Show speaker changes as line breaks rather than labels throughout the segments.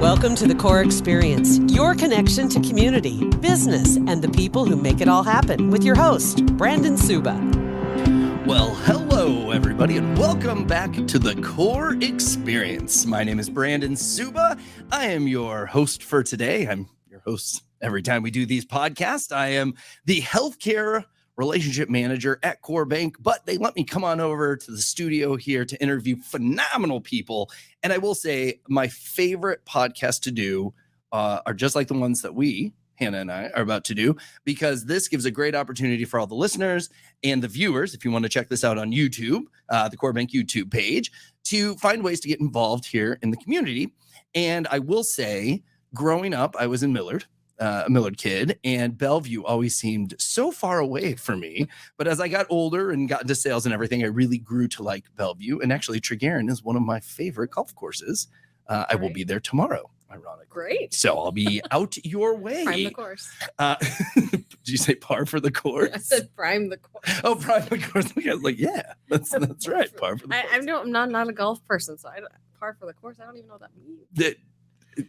Welcome to the Core Experience, your connection to community, business, and the people who make it all happen with your host, Brandon Suba.
Well, hello, everybody, and welcome back to the Core Experience. My name is Brandon Suba. I am your host for today. I'm your host every time we do these podcasts. I am the healthcare relationship manager at Core Bank, but they let me come on over to the studio here to interview phenomenal people. And I will say my favorite podcast to do are just like the ones that Hannah and I, are about to do, because this gives a great opportunity for all the listeners and the viewers, if you want to check this out on YouTube, the Core Bank YouTube page, to find ways to get involved here in the community. And I will say, growing up, I was in Millard, a Millard kid, and Bellevue always seemed so far away for me. But as I got older and got into sales and everything, I really grew to like Bellevue. And actually, Treguerin is one of my favorite golf courses. I will be there tomorrow, ironically.
Great.
So I'll be out your way.
Prime the course.
Did you say par for the course?
I said prime the course.
Oh, prime the course. I was like, yeah, that's right. Par for the course.
I'm not a golf person, so par for the course. I don't even know what that means.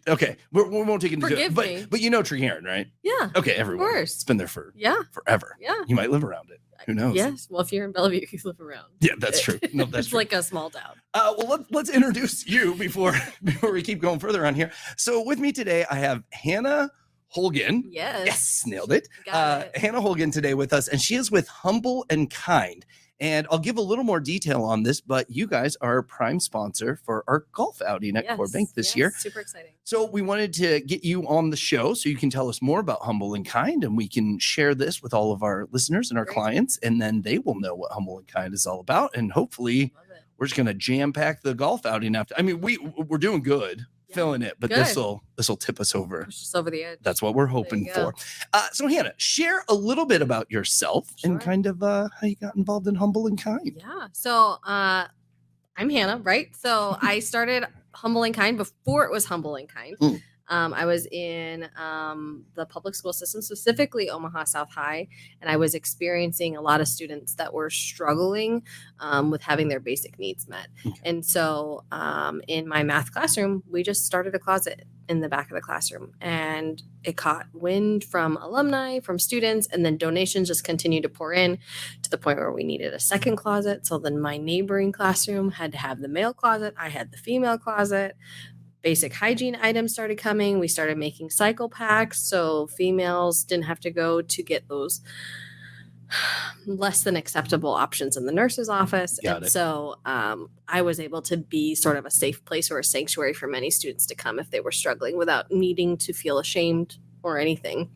Okay, we won't take it into
Forgive me.
But you know Treguerin, right?
Yeah.
Okay, everyone.
Of course.
It's been there for forever.
Yeah.
You might live around it. Who knows?
Yes. Well, if you're in Bellevue, you live around.
Yeah, that's true. No, that's
it's
true.
like a small town.
Well, let's introduce you before we keep going further on here. So with me today, I have Hannah Holguin.
Yes,
nailed it.
Got it.
Hannah Holguin today with us, and she is with Humble and Kind. And I'll give a little more detail on this, but you guys are a prime sponsor for our golf outing at Core Bank this year.
Super exciting.
So we wanted to get you on the show so you can tell us more about Humble and Kind, and we can share this with all of our listeners and our clients, and then they will know what Humble and Kind is all about. And hopefully we're just going to jam pack the golf outing after. I mean, we're doing good. Filling it, but this will tip us over.
Push us over the edge.
That's what we're hoping for. So Hannah, share a little bit about yourself and kind of how you got involved in Humble and Kind.
Yeah. So I'm Hannah, right? So I started Humble and Kind before it was Humble and Kind. I was in the public school system, specifically Omaha South High, and I was experiencing a lot of students that were struggling with having their basic needs met. Okay. And so in my math classroom, we just started a closet in the back of the classroom, and it caught wind from alumni, from students, and then donations just continued to pour in to the point where we needed a second closet. So then my neighboring classroom had to have the male closet. I had the female closet. Basic hygiene items started coming. We started making cycle packs, so females didn't have to go to get those less than acceptable options in the nurse's office. So I was able to be sort of a safe place or a sanctuary for many students to come if they were struggling without needing to feel ashamed or anything.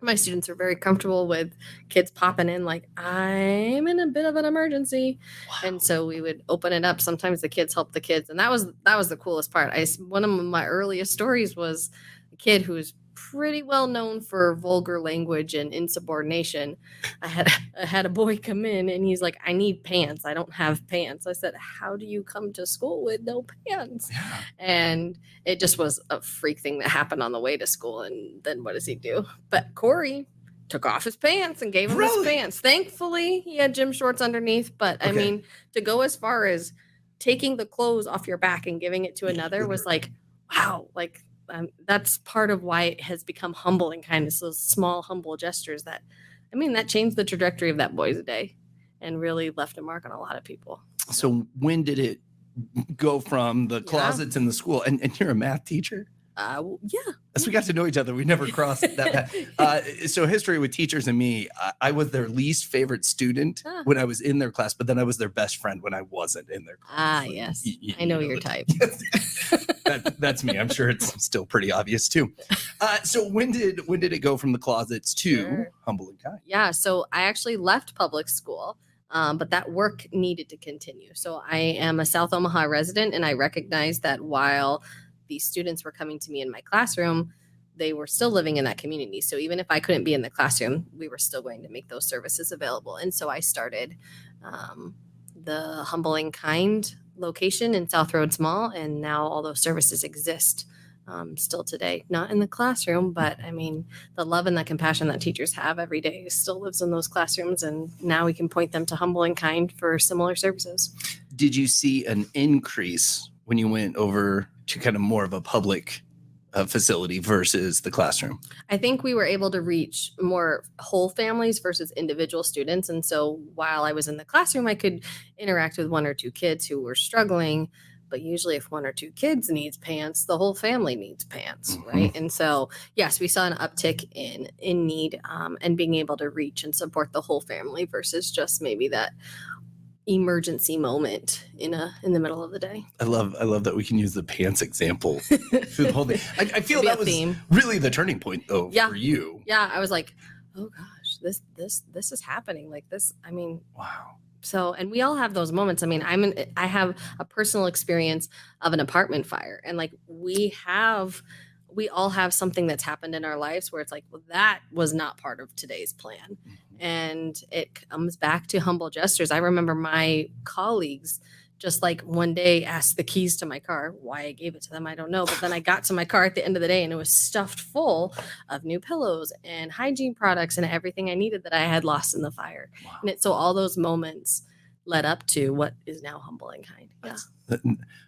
My students are very comfortable with kids popping in like, I'm in a bit of an emergency. Wow. And so we would open it up. Sometimes the kids help the kids. And that was the coolest part. One of my earliest stories was a kid who's pretty well known for vulgar language and insubordination. I had a boy come in and he's like, I need pants. I don't have pants. I said, how do you come to school with no pants? Yeah. And it just was a freak thing that happened on the way to school. And then what does he do? But Corey took off his pants and gave him his pants. Thankfully, he had gym shorts underneath. But I mean, to go as far as taking the clothes off your back and giving it to another was like, wow, like, that's part of why it has become Humble and Kind. Those small, humble gestures that changed the trajectory of that boy's day and really left a mark on a lot of people.
So when did it go from the closets in the school? And you're a math teacher?
Yeah.
As we got to know each other, we never crossed that path. So history with teachers and me, I was their least favorite student when I was in their class, but then I was their best friend when I wasn't in their class.
Yes. I know your type.
That's me. I'm sure it's still pretty obvious too. So when did it go from the closets to Humble and Kind?
Yeah. So I actually left public school. But that work needed to continue. So I am a South Omaha resident, and I recognize that while these students were coming to me in my classroom, they were still living in that community. So even if I couldn't be in the classroom, we were still going to make those services available. And so I started the Humble and Kind location in South Rhodes Mall, and now all those services exist still today, not in the classroom, but I mean, the love and the compassion that teachers have every day still lives in those classrooms. And now we can point them to Humble and Kind for similar services.
Did you see an increase when you went over to kind of more of a public facility versus the classroom?
I think we were able to reach more whole families versus individual students. And so while I was in the classroom, I could interact with one or two kids who were struggling. But usually if one or two kids needs pants, the whole family needs pants, right? And so, yes, we saw an uptick in need and being able to reach and support the whole family versus just maybe that emergency moment in the middle of the day.
I love that we can use the pants example through the whole thing. I feel
Maybe
that
a
was
theme.
really the turning point though for you.
Yeah, I was like, oh gosh, this is happening like this. I mean,
Wow.
so, and we all have those moments. I mean, I have a personal experience of an apartment fire, and like we all have something that's happened in our lives where it's like, well, that was not part of today's plan. And it comes back to humble gestures. I remember my colleagues just like one day asked the keys to my car. Why I gave it to them, I don't know. But then I got to my car at the end of the day and it was stuffed full of new pillows and hygiene products and everything I needed that I had lost in the fire.
Wow.
And so all those moments led up to what is now Humble and Kind. Yeah.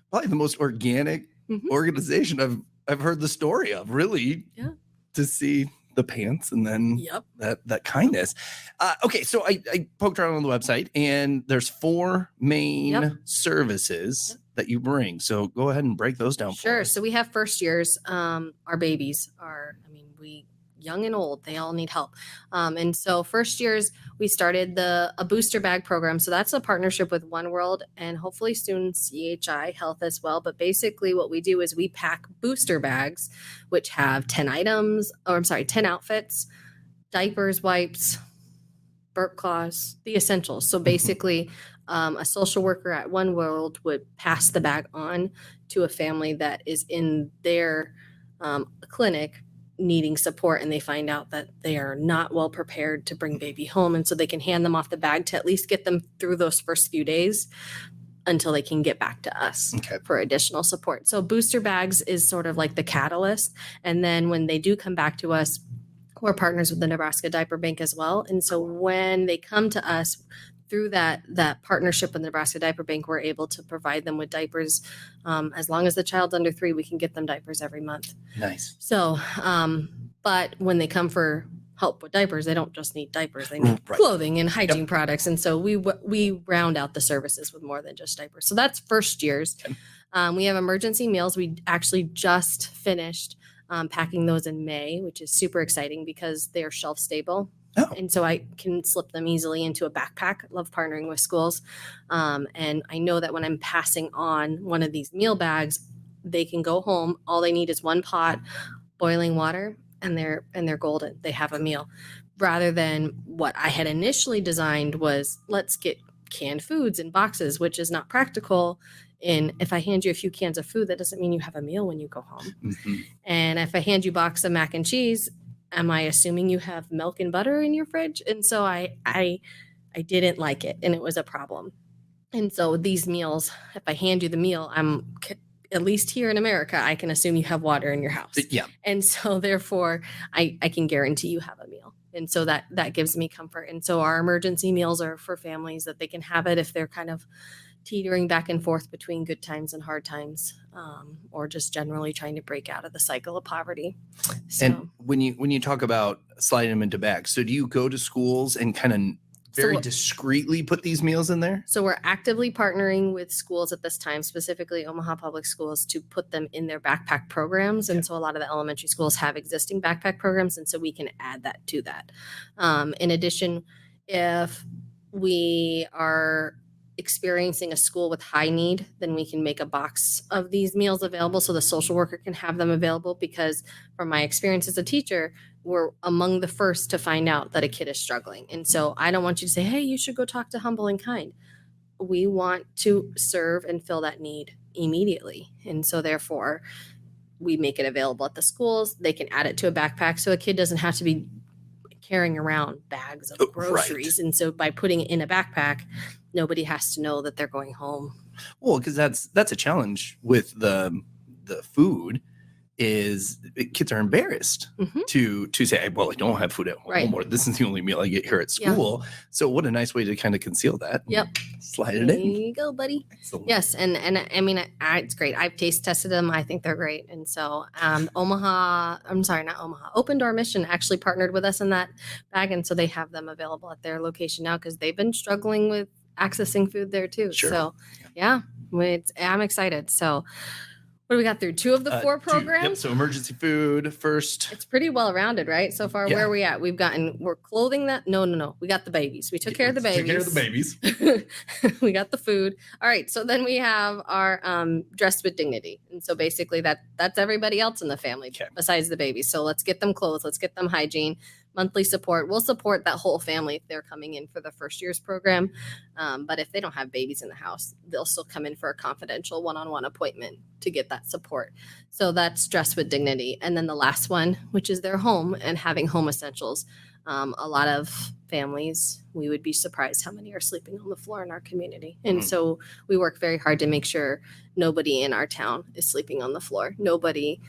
Probably the most organic organization I've heard the story of, really.
Yeah.
To see the pants and then
Yep.
that kindness. Okay, so I poked around on the website and there's 4 main services that you bring. So go ahead and break those down for
Sure.
us.
So we have first years. Our babies are, we young and old, they all need help. And so first years, we started a booster bag program. So that's a partnership with One World and hopefully soon CHI Health as well. But basically what we do is we pack booster bags, which have 10 outfits, diapers, wipes, burp cloths, the essentials. So basically a social worker at One World would pass the bag on to a family that is in their clinic needing support, and they find out that they are not well prepared to bring baby home. And so they can hand them off the bag to at least get them through those first few days until they can get back to us for additional support. So booster bags is sort of like the catalyst. And then when they do come back to us, we're partners with the Nebraska Diaper Bank as well. And so when they come to us through that partnership with the Nebraska Diaper Bank, we're able to provide them with diapers. As long as the child's under 3, we can get them diapers every month.
Nice.
So, but when they come for help with diapers, they don't just need diapers, they need clothing and hygiene products. And so we round out the services with more than just diapers. So that's first years. We have emergency meals. We actually just finished packing those in May, which is super exciting because they are shelf stable.
Oh.
And so I can slip them easily into a backpack. I love partnering with schools. And I know that when I'm passing on one of these meal bags, they can go home. All they need is one pot, boiling water, and they're golden. They have a meal. Rather than what I had initially designed was, let's get canned foods in boxes, which is not practical. And if I hand you a few cans of food, that doesn't mean you have a meal when you go home. And if I hand you a box of mac and cheese, am I assuming you have milk and butter in your fridge? And so I didn't like it, and it was a problem. And so these meals, if I hand you the meal, at least here in America, I can assume you have water in your house.
Yeah.
And so therefore, I can guarantee you have a meal. And so that gives me comfort. And so our emergency meals are for families that they can have it if they're kind of teetering back and forth between good times and hard times, or just generally trying to break out of the cycle of poverty. So,
And when you talk about sliding them into bags, so do you go to schools and kind of very discreetly put these meals in there?
So we're actively partnering with schools at this time, specifically Omaha Public Schools, to put them in their backpack programs. And so a lot of the elementary schools have existing backpack programs, and so we can add that to that. In addition, if we are experiencing a school with high need, then we can make a box of these meals available so the social worker can have them available, because from my experience as a teacher, we're among the first to find out that a kid is struggling. And so I don't want you to say, hey, you should go talk to Humble and Kind. We want to serve and fill that need immediately. And so therefore, we make it available at the schools. They can add it to a backpack so a kid doesn't have to be carrying around bags of groceries. And so by putting it in a backpack, nobody has to know that they're going home.
Well, because that's a challenge with the food is kids are embarrassed to say, well, I don't have food at home,
Right.
or this is the only meal I get here at school. Yeah. So what a nice way to kind of conceal that.
Yep.
Slide it
there
in.
You go, buddy.
Excellent.
Yes. And I mean, it's great. I've taste tested them. I think they're great. And so Open Door Mission actually partnered with us in that bag. And so they have them available at their location now because they've been struggling with accessing food there too.
Sure.
So yeah, I'm excited. So what do we got through? 2 of the 4 programs?
Yep. So emergency food first.
It's pretty well rounded, right? So far, Where are we at? We're clothing that. No. We got the babies. We took care of the babies.
Took care of the babies.
We got the food. All right. So then we have our Dressed with Dignity. And so basically that's everybody else in the family besides the babies. So let's get them clothes. Let's get them hygiene. Monthly support. We'll support that whole family if they're coming in for the first year's program. But if they don't have babies in the house, they'll still come in for a confidential one-on-one appointment to get that support. So that's Dressed with Dignity. And then the last one, which is their home and having home essentials. A lot of families, we would be surprised how many are sleeping on the floor in our community. And so we work very hard to make sure nobody in our town is sleeping on the floor. Nobody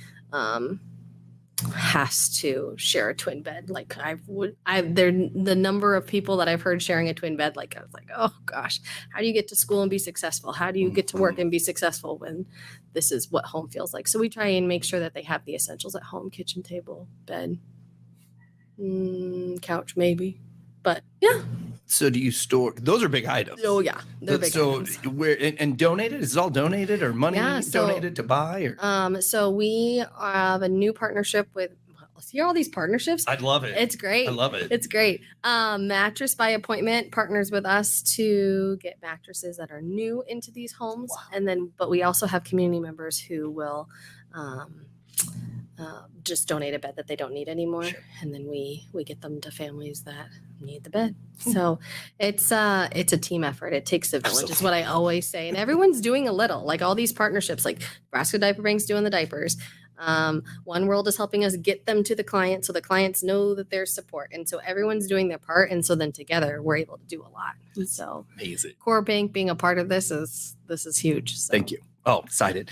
has to share a twin bed. Like the number of people that I've heard sharing a twin bed, like I was like, oh gosh, how do you get to school and be successful? How do you get to work and be successful when this is what home feels like? So we try and make sure that they have the essentials at home: kitchen table, bed, couch maybe, but yeah.
So do you store, those are big items?
Oh yeah, they're big items.
So where, and donated, is it all donated or money donated to buy? Or?
So we have a new partnership with, see all these partnerships?
I'd love it.
It's great.
I love it.
It's great. Mattress by Appointment partners with us to get mattresses that are new into these homes. Wow. And then, but we also have community members who will just donate a bed that they don't need anymore. Sure. And then we get them to families that need the bed. So it's a team effort. It takes a village. Absolutely. Is what I always say. And everyone's doing a little, like all these partnerships, like Nebraska Diaper Bank's doing the diapers. One World is helping us get them to the client so the clients know that there's support. And so everyone's doing their part. And so then together we're able to do a lot. So
amazing.
Core Bank being a part of this is huge. So.
Thank you. Oh, excited.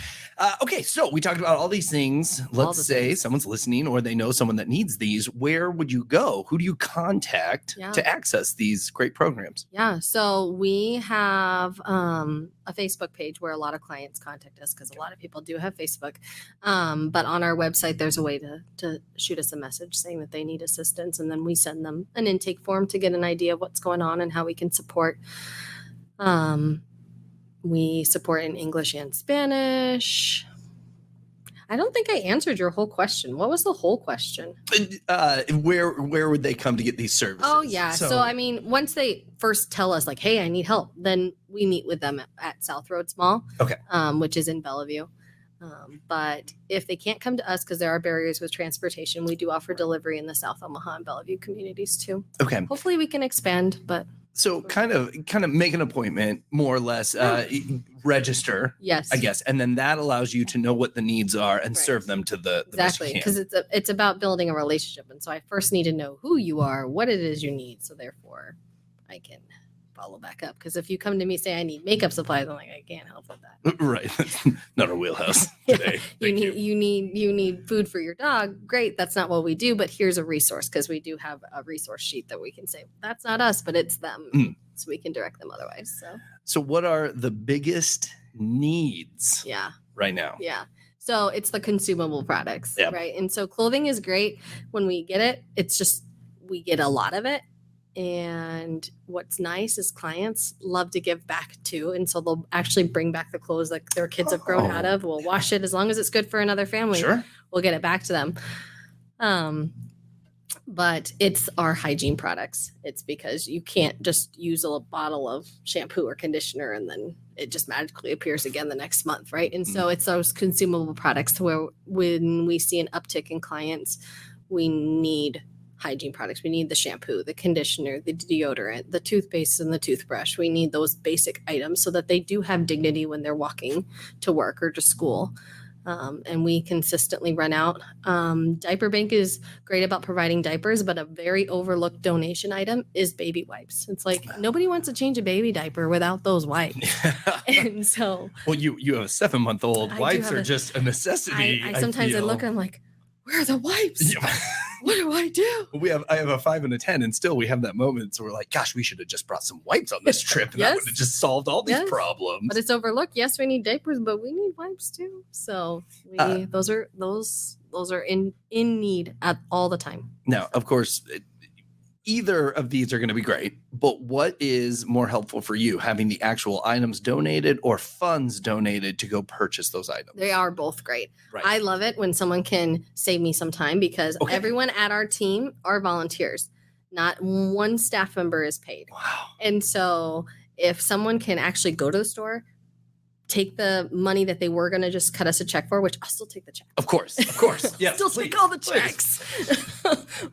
Okay, so we talked about all these things. Let's say someone's listening or they know someone that needs these. Where would you go? Who do you contact to access these great programs? Yeah,
so we have a Facebook page where a lot of clients contact us because a lot of people do have Facebook. But on our website, there's a way to shoot us a message saying that they need assistance. And then we send them an intake form to get an idea of what's going on and how we can support. We support in English and Spanish. I don't think I answered your whole question. What was the whole question?
Where would they come to get these services?
Oh, yeah. So I mean, once they first tell us like, hey, I need help, then we meet with them at South Roads Mall, which is in Bellevue. But if they can't come to us because there are barriers with transportation, we do offer delivery in the South Omaha and Bellevue communities too.
Okay.
Hopefully we can expand, but...
So kind of make an appointment, more or less, register,
yes,
I guess. And then that allows you to know what the needs are and serve them to the
exactly, because it's about building a relationship. And so I first need to know who you are, what it is you need. So therefore I can follow back up. Because if you come to me say I need makeup supplies, I'm like, I can't help with that.
Right. Not our wheelhouse today.
You need food for your dog. Great. That's not what we do, but here's a resource, because we do have a resource sheet that we can say, that's not us, but it's them. So we can direct them otherwise. So what are the biggest needs right now? Yeah. So it's the consumable products, right? And so clothing is great. When we get it, it's just, we get a lot of it. And what's nice is clients love to give back too. And so they'll actually bring back the clothes that their kids have grown out of. We'll wash it as long as it's good for another family. Sure. We'll get it back to them. But it's our hygiene products. It's because you can't just use a bottle of shampoo or conditioner and then it just magically appears again the next month, right? And so it's those consumable products where when we see an uptick in clients, we need hygiene products. We need the shampoo, the conditioner, the deodorant, the toothpaste, and the toothbrush. We need those basic items so that they do have dignity when they're walking to work or to school. And we consistently run out. Diaper Bank is great about providing diapers, but a very overlooked donation item is baby wipes. It's like nobody wants to change a baby diaper without those wipes. And so,
well, you have a 7-month-old. Wipes are just a necessity.
I sometimes I look and I'm like, where are the wipes?
Yeah.
What do I do?
I have a 5 and a 10, and still we have that moment. So we're like, gosh, we should have just brought some wipes on this trip, and that would have just solved all these problems.
But it's overlooked. Yes, we need diapers, but we need wipes too. So those are in need at all the time.
Now, of course, either of these are going to be great, but what is more helpful for you, having the actual items donated or funds donated to go purchase those items?
They are both great.
Right.
I love it when someone can save me some time because everyone at our team are volunteers. Not one staff member is paid.
Wow.
And so if someone can actually go to the store, take the money that they were going to just cut us a check for, which I'll still take the check.
Of course. Yes,
still take all the checks.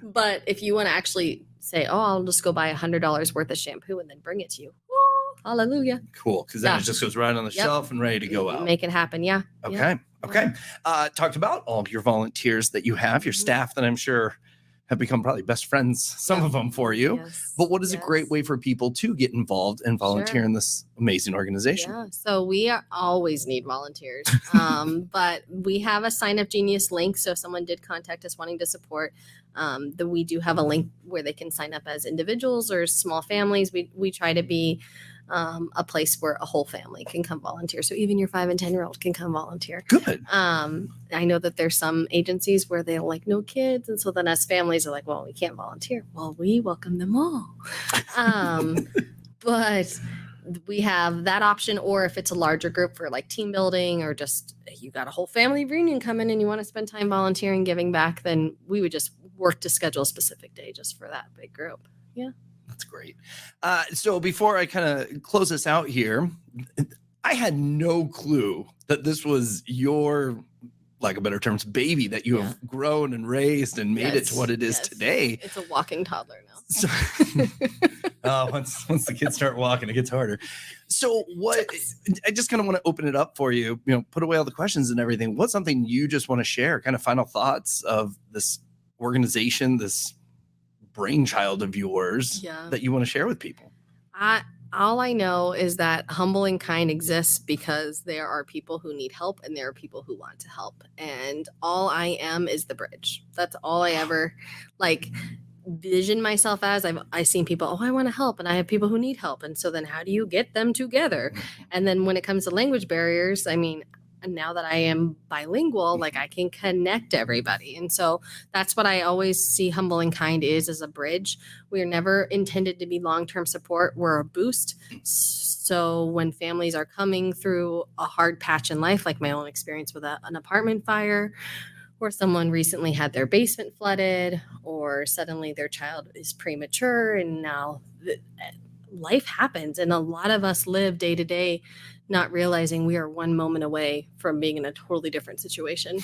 But if you want to actually say, oh, I'll just go buy $100 worth of shampoo and then bring it to you. Oh, hallelujah.
Cool. Because then it just goes right on the shelf and ready to go out.
Make it happen. Yeah.
Okay. Talked about all of your volunteers that you have, your staff that I'm sure have become probably best friends, some of them for you.
Yes.
But what is a great way for people to get involved and volunteer in this amazing organization?
Yeah, so we always need volunteers. But we have a Sign Up Genius link. So if someone did contact us wanting to support, we do have a link where they can sign up as individuals or small families. We try to be a place where a whole family can come volunteer. So even your 5 and 10-year-old can come volunteer.
Good.
I know that there's some agencies where they're like, no kids. And so then as families are like, well, we can't volunteer. Well, we welcome them all. But we have that option. Or if it's a larger group for like team building or just you got a whole family reunion coming and you want to spend time volunteering, giving back, then we would just work to schedule a specific day just for that big group. Yeah.
That's great. So before I kind of close this out here, I had no clue that this was your, lack of better terms, baby that you have grown and raised and made it to what it is today.
It's a walking toddler now.
So, once the kids start walking, it gets harder. So I just kind of want to open it up for you, put away all the questions and everything. What's something you just want to share, kind of final thoughts of this organization, this brainchild of yours that you want to share with people?
All I know is that Humble and Kind exists because there are people who need help and there are people who want to help. And all I am is the bridge. That's all I ever vision myself as. I've seen people, I want to help, and I have people who need help. And so then how do you get them together? And then when it comes to language barriers, I mean, now that I am bilingual, I can connect everybody. And so that's what I always see Humble and Kind is as a bridge. We are never intended to be long-term support. We're a boost. So when families are coming through a hard patch in life, like my own experience with an apartment fire, or someone recently had their basement flooded, or suddenly their child is premature, and now life happens. And a lot of us live day to day not realizing we are one moment away from being in a totally different situation.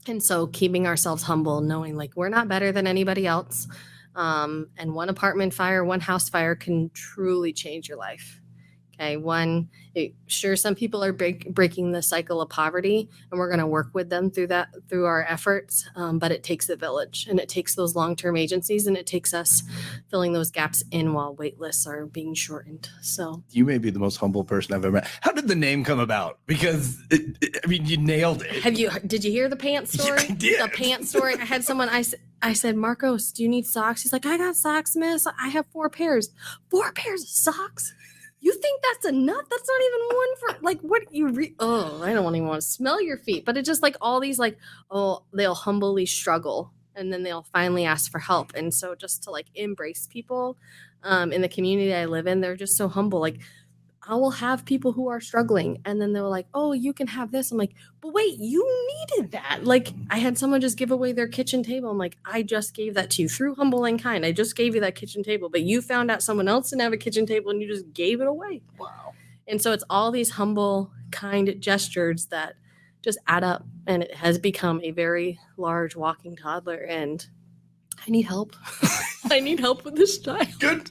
And so keeping ourselves humble, knowing we're not better than anybody else. And one apartment fire, one house fire can truly change your life. Okay. Sure, some people are breaking the cycle of poverty, and we're going to work with them through our efforts. But it takes a village, and it takes those long-term agencies, and it takes us filling those gaps in while wait lists are being shortened. So
you may be the most humble person I've ever met. How did the name come about? Because you nailed it.
Did you hear the pants story?
I did.
The pants story. I had someone, I said, Marcos, do you need socks? He's like, I got socks, miss. I have 4 pairs. 4 pairs of socks? You think that's enough? That's not even one for what you I don't even want to smell your feet. But it's just all these they'll humbly struggle, and then they'll finally ask for help. And so just to embrace people in the community I live in, they're just so humble. I will have people who are struggling, and then they're like, oh, you can have this. I'm like, but wait, you needed that. I had someone just give away their kitchen table. I'm like, I just gave that to you through Humble and Kind. I just gave you that kitchen table, but you found out someone else didn't have a kitchen table and you just gave it away.
Wow.
And so it's all these humble, kind gestures that just add up, and it has become a very large walking toddler. And I need help. I need help with this child.
Good.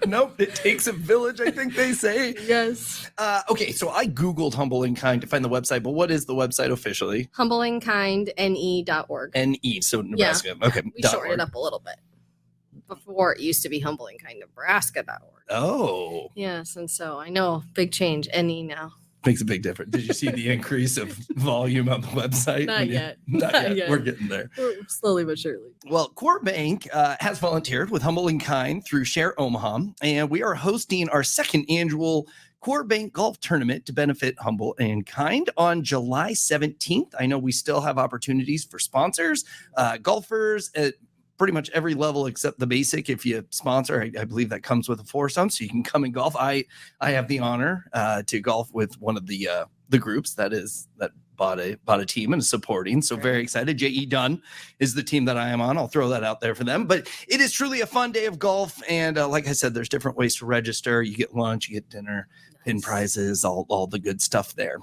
Nope. It takes a village, I think they say.
Yes.
Okay, so I Googled Humble and Kind to find the website, but what is the website officially?
Humbleandkindne.org.
NE, so Nebraska. Yeah. Okay.
We shortened it up a little bit. Before it used to be humbleandkindnebraska.org.
Oh.
Yes, and so I know, big change, NE now.
Makes a big difference. Did you see the increase of volume on the website?
Not yet.
Not yet. We're getting there.
Slowly but surely.
Well, Core Bank has volunteered with Humble and Kind through Share Omaha, and we are hosting our second annual Core Bank Golf Tournament to benefit Humble and Kind on July 17th. I know we still have opportunities for sponsors, golfers at pretty much every level except the basic. If you sponsor, I believe that comes with a foursome, so you can come and golf. I have the honor to golf with one of the groups that bought a team and is supporting. So very excited. J.E. Dunn is the team that I am on. I'll throw that out there for them. But it is truly a fun day of golf. And like I said, there's different ways to register. You get lunch, you get dinner, pin prizes, all the good stuff there.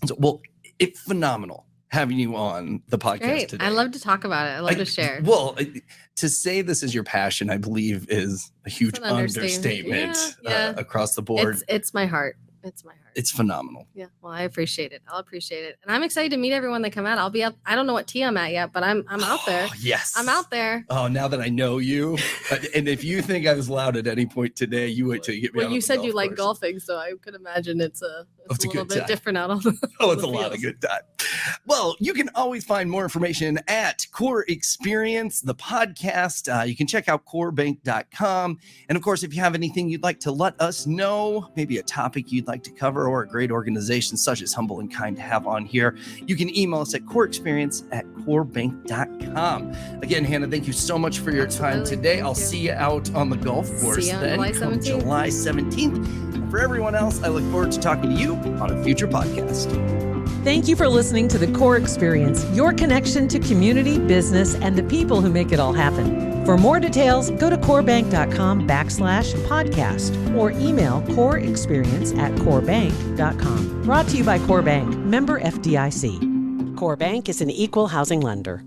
So, well, it's phenomenal having you on the podcast today.
I love to talk about it. I love to share.
Well, to say this is your passion, I believe, is a huge understatement across the board.
It's my heart. It's my heart.
It's phenomenal.
Yeah. Well, I appreciate it. I'll appreciate it. And I'm excited to meet everyone that come out. I'll be up. I don't know what tee I'm at yet, but I'm out there.
Yes.
I'm out there.
Oh, now that I know you. And if you think I was loud at any point today, you wait till you get me
Well, you said you like golfing, so I could imagine it's a little bit different out on the
it's a lot of good time. Well, you can always find more information at Core Experience, the podcast. You can check out corebank.com. And of course, if you have anything you'd like to let us know, maybe a topic you'd like to cover or a great organization such as Humble and Kind to have on here, you can email us at coreexperience@corebank.com. Again, Hannah, thank you so much for your time today. I'll see you out on the golf course
July 17th.
July 17th. And for everyone else, I look forward to talking to you on a future podcast.
Thank you for listening to the Core Experience, your connection to community, business, and the people who make it all happen. For more details, go to corebank.com/podcast or email coreexperience@corebank.com. Brought to you by Core Bank, member FDIC. Core Bank is an equal housing lender.